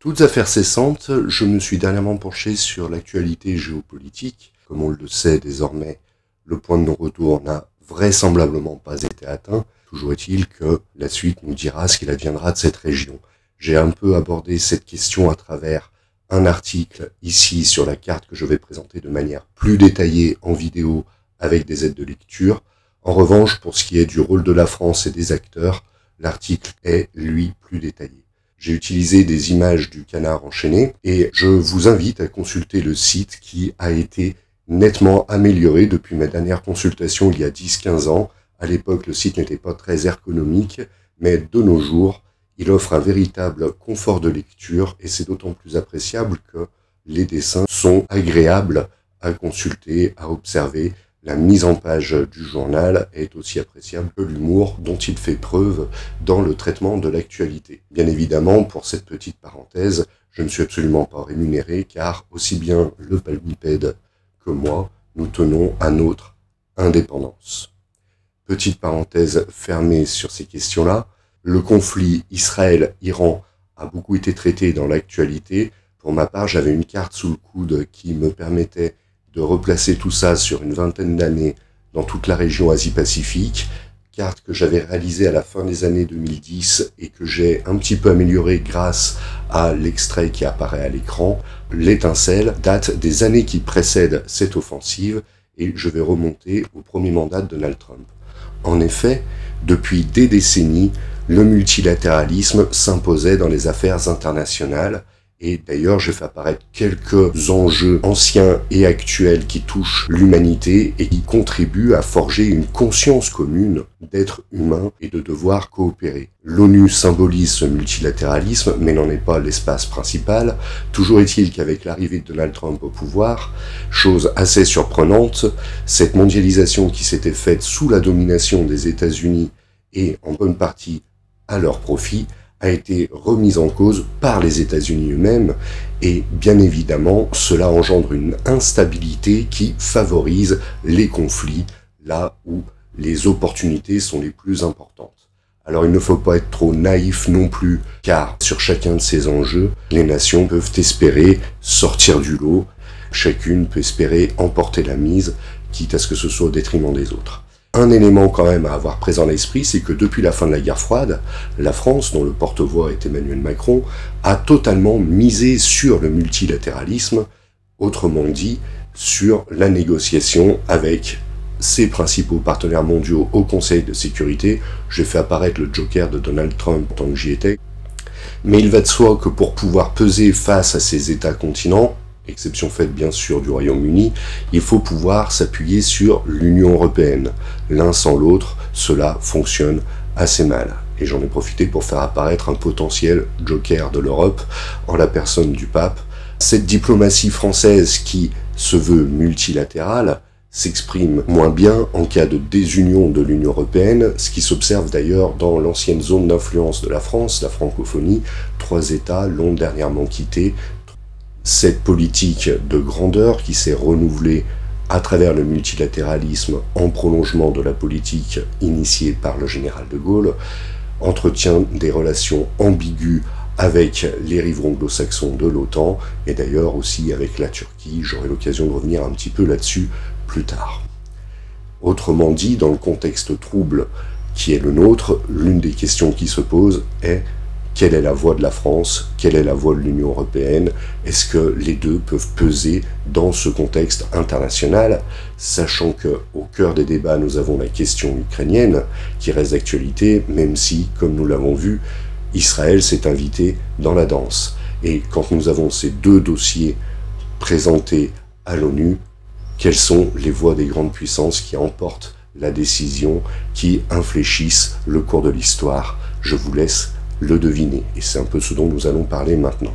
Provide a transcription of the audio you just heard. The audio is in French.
Toutes affaires cessantes, je me suis dernièrement penché sur l'actualité géopolitique. Comme on le sait désormais, le point de non-retour n'a vraisemblablement pas été atteint. Toujours est-il que la suite nous dira ce qu'il adviendra de cette région. J'ai un peu abordé cette question à travers un article ici sur la carte que je vais présenter de manière plus détaillée en vidéo avec des aides de lecture. En revanche, pour ce qui est du rôle de la France et des acteurs, l'article est, lui, plus détaillé. J'ai utilisé des images du canard enchaîné et je vous invite à consulter le site qui a été nettement amélioré depuis ma dernière consultation il y a 10-15 ans. À l'époque, le site n'était pas très ergonomique, mais de nos jours, il offre un véritable confort de lecture et c'est d'autant plus appréciable que les dessins sont agréables à consulter, à observer. La mise en page du journal est aussi appréciable que l'humour dont il fait preuve dans le traitement de l'actualité. Bien évidemment, pour cette petite parenthèse, je ne suis absolument pas rémunéré car aussi bien le palmipède que moi, nous tenons à notre indépendance. Petite parenthèse fermée sur ces questions-là, le conflit Israël-Iran a beaucoup été traité dans l'actualité. Pour ma part, j'avais une carte sous le coude qui me permettait de replacer tout ça sur une vingtaine d'années dans toute la région Asie-Pacifique, carte que j'avais réalisée à la fin des années 2010 et que j'ai un petit peu améliorée grâce à l'extrait qui apparaît à l'écran. L'étincelle date des années qui précèdent cette offensive et je vais remonter au premier mandat de Donald Trump. En effet, depuis des décennies, le multilatéralisme s'imposait dans les affaires internationales. Et d'ailleurs, j'ai fait apparaître quelques enjeux anciens et actuels qui touchent l'humanité et qui contribuent à forger une conscience commune d'être humain et de devoir coopérer. L'ONU symbolise ce multilatéralisme, mais n'en est pas l'espace principal. Toujours est-il qu'avec l'arrivée de Donald Trump au pouvoir, chose assez surprenante, cette mondialisation qui s'était faite sous la domination des États-Unis et en bonne partie à leur profit, a été remise en cause par les États-Unis eux-mêmes et bien évidemment cela engendre une instabilité qui favorise les conflits là où les opportunités sont les plus importantes. Alors il ne faut pas être trop naïf non plus car sur chacun de ces enjeux, les nations peuvent espérer sortir du lot, chacune peut espérer emporter la mise quitte à ce que ce soit au détriment des autres. Un élément quand même à avoir présent à l'esprit, c'est que depuis la fin de la guerre froide, la France, dont le porte-voix est Emmanuel Macron, a totalement misé sur le multilatéralisme, autrement dit, sur la négociation avec ses principaux partenaires mondiaux au Conseil de sécurité. J'ai fait apparaître le joker de Donald Trump tant que j'y étais. Mais il va de soi que pour pouvoir peser face à ces États-continents, exception faite bien sûr du Royaume-Uni, il faut pouvoir s'appuyer sur l'Union européenne. L'un sans l'autre, cela fonctionne assez mal. Et j'en ai profité pour faire apparaître un potentiel joker de l'Europe en la personne du pape. Cette diplomatie française qui se veut multilatérale s'exprime moins bien en cas de désunion de l'Union européenne, ce qui s'observe d'ailleurs dans l'ancienne zone d'influence de la France, la francophonie. 3 États l'ont dernièrement quitté. Cette politique de grandeur qui s'est renouvelée à travers le multilatéralisme en prolongement de la politique initiée par le général de Gaulle entretient des relations ambiguës avec les rivaux anglo-saxons de l'OTAN et d'ailleurs aussi avec la Turquie. J'aurai l'occasion de revenir un petit peu là-dessus plus tard. Autrement dit, dans le contexte trouble qui est le nôtre, l'une des questions qui se pose est: quelle est la voix de la France? Quelle est la voix de l'Union européenne? Est-ce que les deux peuvent peser dans ce contexte international, sachant qu'au cœur des débats, nous avons la question ukrainienne, qui reste d'actualité, même si, comme nous l'avons vu, Israël s'est invité dans la danse. Et quand nous avons ces deux dossiers présentés à l'ONU, quelles sont les voix des grandes puissances qui emportent la décision, qui infléchissent le cours de l'histoire? Je vous laisse le deviner, et c'est un peu ce dont nous allons parler maintenant.